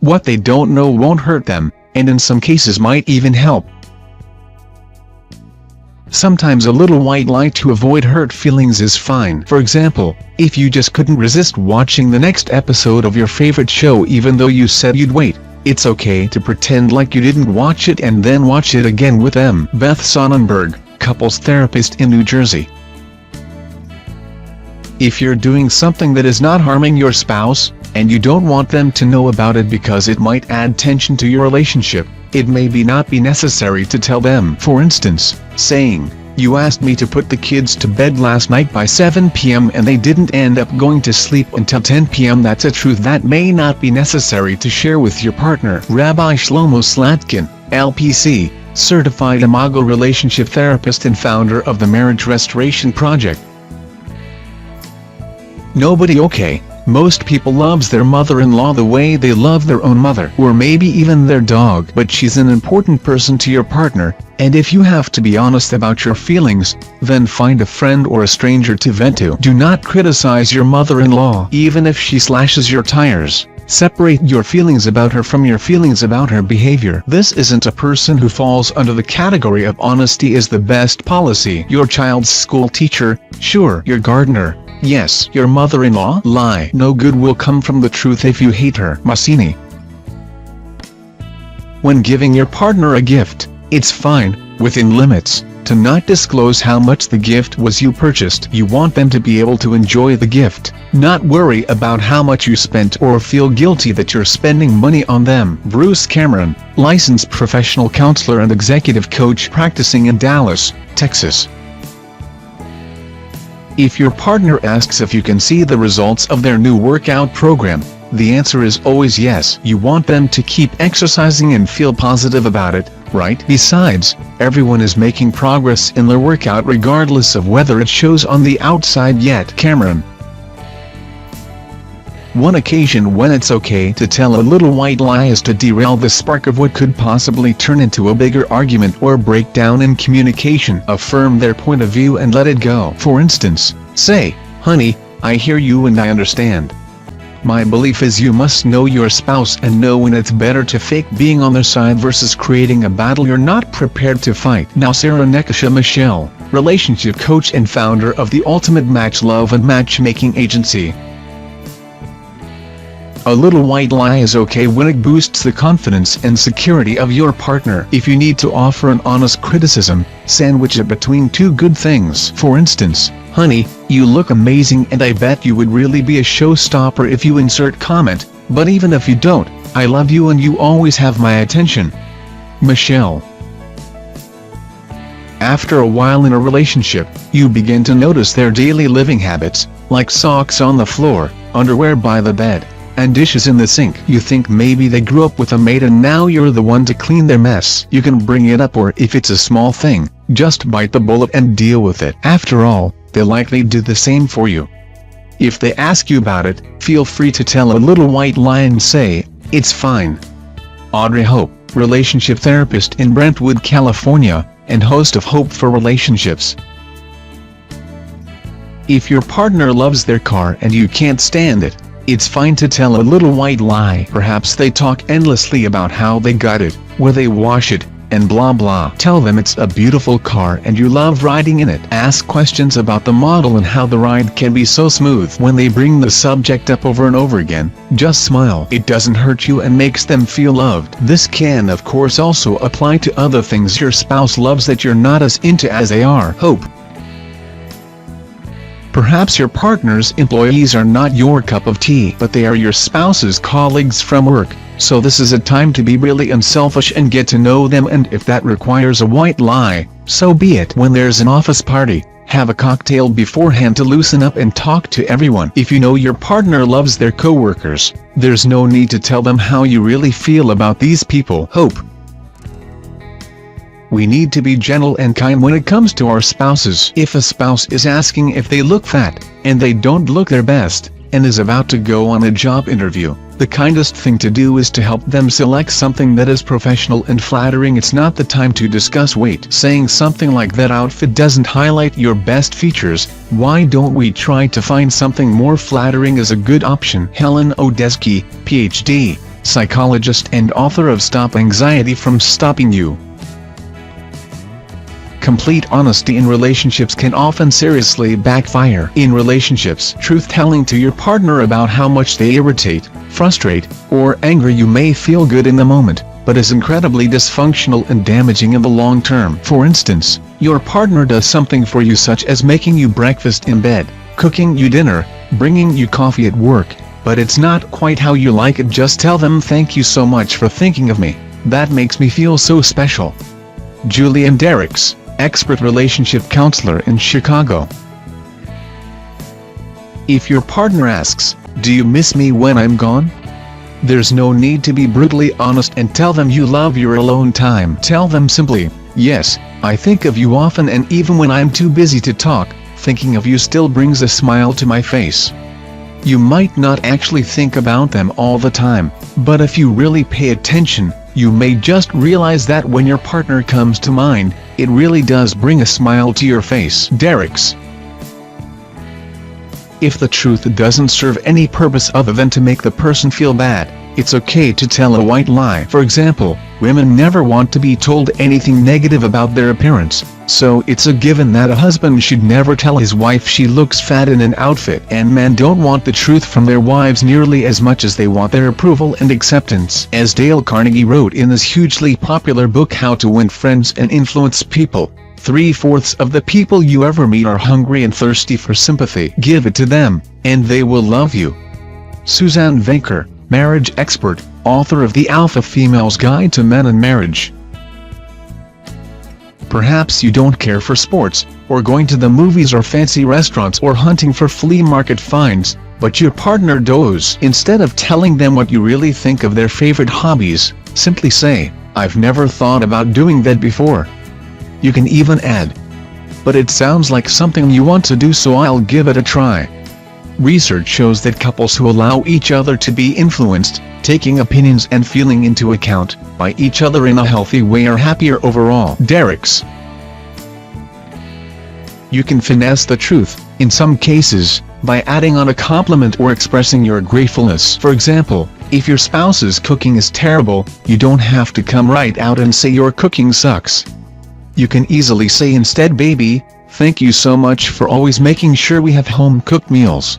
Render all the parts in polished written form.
What they don't know won't hurt them, and in some cases might even help. Sometimes a little white lie to avoid hurt feelings is fine. For example, if you just couldn't resist watching the next episode of your favorite show even though you said you'd wait, it's okay to pretend like you didn't watch it and then watch it again with them. Beth Sonnenberg, couples therapist in New Jersey. If you're doing something that is not harming your spouse, and you don't want them to know about it because it might add tension to your relationship, it may not be necessary to tell them. For instance, saying, "You asked me to put the kids to bed last night by 7 p.m. and they didn't end up going to sleep until 10 p.m. That's a truth that may not be necessary to share with your partner. Rabbi Shlomo Slatkin, LPC, certified Imago relationship therapist and founder of the Marriage Restoration Project. Nobody okay. Most people loves their mother-in-law the way they love their own mother, or maybe even their dog. But she's an important person to your partner, and if you have to be honest about your feelings, then find a friend or a stranger to vent to. Do not criticize your mother-in-law, even if she slashes your tires. Separate your feelings about her from your feelings about her behavior. This isn't a person who falls under the category of honesty is the best policy. Your child's school teacher, sure. Your gardener, yes. Your mother-in-law, lie. No good will come from the truth if you hate her. Massini. When giving your partner a gift, it's fine, within limits, to not disclose how much the gift was you purchased. You want them to be able to enjoy the gift, not worry about how much you spent or feel guilty that you're spending money on them. Bruce Cameron, licensed professional counselor and executive coach practicing in Dallas, Texas. If your partner asks if you can see the results of their new workout program, the answer is always yes. You want them to keep exercising and feel positive about it, right? Besides, everyone is making progress in their workout regardless of whether it shows on the outside yet. Cameron. One occasion when it's okay to tell a little white lie is to derail the spark of what could possibly turn into a bigger argument or breakdown in communication. Affirm their point of view and let it go. For instance, say, "Honey, I hear you and I understand. My belief is you must know your spouse and know when it's better to fake being on their side versus creating a battle you're not prepared to fight." Now Sarah Nekasha Michelle, relationship coach and founder of the Ultimate Match Love and Matchmaking Agency. A little white lie is okay when it boosts the confidence and security of your partner. If you need to offer an honest criticism, sandwich it between two good things. For instance, "Honey, you look amazing and I bet you would really be a showstopper if you insert comment, but even if you don't, I love you and you always have my attention." Michelle. After a while in a relationship, you begin to notice their daily living habits, like socks on the floor, underwear by the bed, and dishes in the sink. You think maybe they grew up with a maid and now you're the one to clean their mess. You can bring it up, or if it's a small thing, just bite the bullet and deal with it. After all, they likely do the same for you. If they ask you about it, feel free to tell a little white lie and say, "It's fine." Audrey Hope, relationship therapist in Brentwood, California, and host of Hope for Relationships. If your partner loves their car and you can't stand it, it's fine to tell a little white lie. Perhaps they talk endlessly about how they got it, where they wash it, and blah blah. Tell them it's a beautiful car and you love riding in it. Ask questions about the model and how the ride can be so smooth. When they bring the subject up over and over again, just smile. It doesn't hurt you and makes them feel loved. This can of course also apply to other things your spouse loves that you're not as into as they are. Hope. Perhaps your partner's employees are not your cup of tea, but they are your spouse's colleagues from work, so this is a time to be really unselfish and get to know them, and if that requires a white lie, so be it. When there's an office party, have a cocktail beforehand to loosen up and talk to everyone. If you know your partner loves their coworkers, there's no need to tell them how you really feel about these people. Hope. We need to be gentle and kind when it comes to our spouses. If a spouse is asking if they look fat, and they don't look their best, and is about to go on a job interview, the kindest thing to do is to help them select something that is professional and flattering. It's not the time to discuss weight. Saying something like "that outfit doesn't highlight your best features, why don't we try to find something more flattering?" is a good option. Helen Odesky, Ph.D., psychologist and author of Stop Anxiety from Stopping You. Complete honesty in relationships can often seriously backfire. In relationships, truth-telling to your partner about how much they irritate, frustrate, or anger you may feel good in the moment, but is incredibly dysfunctional and damaging in the long term. For instance, your partner does something for you such as making you breakfast in bed, cooking you dinner, bringing you coffee at work, but it's not quite how you like it. Just tell them, "Thank you so much for thinking of me. That makes me feel so special." Julian Derricks, expert relationship counselor in Chicago. If your partner asks, "Do you miss me when I'm gone?" there's no need to be brutally honest and tell them you love your alone time. Tell them simply, "Yes, I think of you often, and even when I'm too busy to talk, thinking of you still brings a smile to my face." You might not actually think about them all the time, but if you really pay attention, you may just realize that when your partner comes to mind, it really does bring a smile to your face. Derricks. If the truth doesn't serve any purpose other than to make the person feel bad, it's okay to tell a white lie. For example, women never want to be told anything negative about their appearance, so it's a given that a husband should never tell his wife she looks fat in an outfit. And men don't want the truth from their wives nearly as much as they want their approval and acceptance. As Dale Carnegie wrote in his hugely popular book How to Win Friends and Influence People, 3/4 of the people you ever meet are hungry and thirsty for sympathy. Give it to them, and they will love you. Suzanne Venker, marriage expert, author of The Alpha Female's Guide to Men and Marriage. Perhaps you don't care for sports, or going to the movies or fancy restaurants or hunting for flea market finds, but your partner does. Instead of telling them what you really think of their favorite hobbies, simply say, "I've never thought about doing that before." You can even add, "But it sounds like something you want to do, so I'll give it a try." Research shows that couples who allow each other to be influenced, taking opinions and feeling into account by each other in a healthy way, are happier overall. Derricks. You can finesse the truth, in some cases, by adding on a compliment or expressing your gratefulness. For example, if your spouse's cooking is terrible, you don't have to come right out and say your cooking sucks. You can easily say instead, "Baby, thank you so much for always making sure we have home-cooked meals."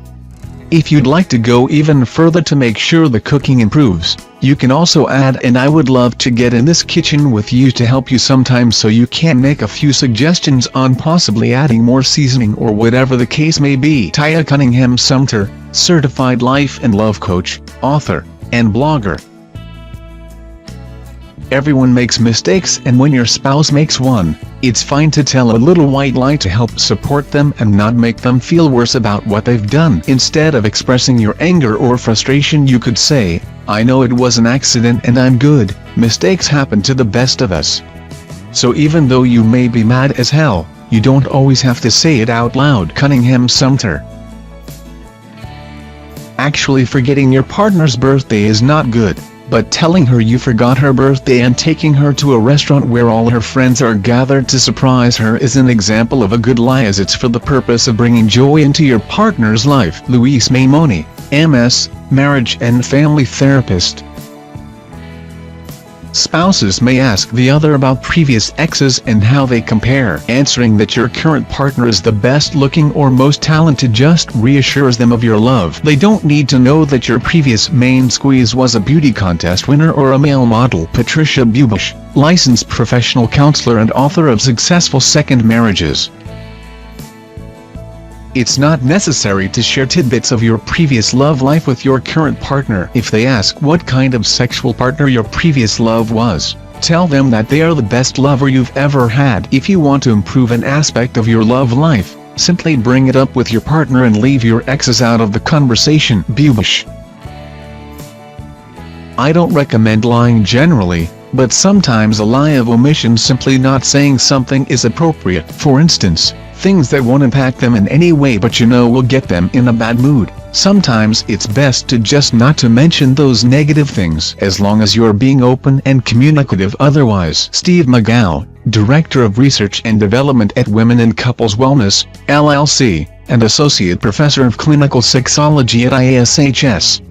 If you'd like to go even further to make sure the cooking improves, you can also add, "And I would love to get in this kitchen with you to help you sometime," so you can make a few suggestions on possibly adding more seasoning or whatever the case may be. Taya Cunningham-Sumter, certified life and love coach, author, and blogger. Everyone makes mistakes, and when your spouse makes one, it's fine to tell a little white lie to help support them and not make them feel worse about what they've done. Instead of expressing your anger or frustration, you could say, "I know it was an accident and I'm good. Mistakes happen to the best of us." So even though you may be mad as hell, you don't always have to say it out loud. Cunningham-Sumter. Actually, forgetting your partner's birthday is not good, but telling her you forgot her birthday and taking her to a restaurant where all her friends are gathered to surprise her is an example of a good lie, as it's for the purpose of bringing joy into your partner's life. Louise Maimoni, MS, marriage and family therapist. Spouses may ask the other about previous exes and how they compare. Answering that your current partner is the best looking or most talented just reassures them of your love. They don't need to know that your previous main squeeze was a beauty contest winner or a male model. Patricia Bubush, licensed professional counselor and author of Successful Second Marriages. It's not necessary to share tidbits of your previous love life with your current partner. If they ask what kind of sexual partner your previous love was, tell them that they are the best lover you've ever had. If you want to improve an aspect of your love life, simply bring it up with your partner and leave your exes out of the conversation. Bubush. I don't recommend lying generally, But sometimes a lie of omission, simply not saying something, is appropriate. For instance, things that won't impact them in any way but you know will get them in a bad mood. Sometimes it's best to just not to mention those negative things as long as you're being open and communicative otherwise. Steve McGow, Director of Research and Development at Women and Couples Wellness, LLC, and Associate Professor of Clinical Sexology at ISHS.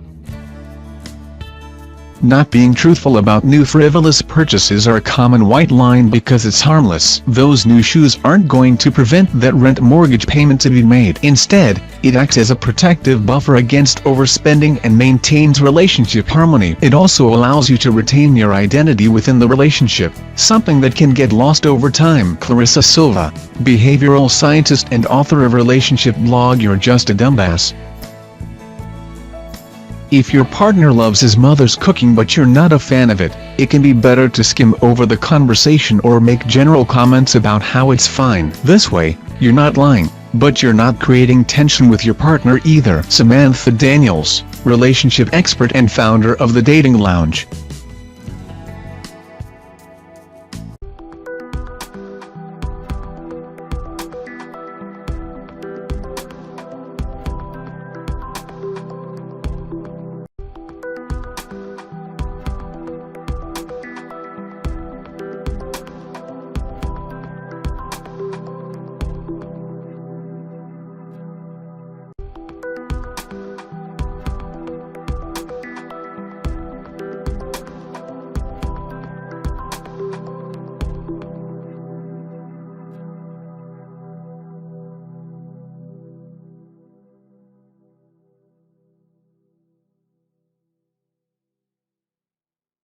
Not being truthful about new frivolous purchases are a common white line because it's harmless. Those new shoes aren't going to prevent that rent mortgage payment to be made. Instead, it acts as a protective buffer against overspending and maintains relationship harmony. It also allows you to retain your identity within the relationship, something that can get lost over time. Clarissa Silva, behavioral scientist and author of relationship blog You're Just a Dumbass. If your partner loves his mother's cooking but you're not a fan of it, it can be better to skim over the conversation or make general comments about how it's fine. This way, you're not lying, but you're not creating tension with your partner either. Samantha Daniels, relationship expert and founder of The Dating Lounge.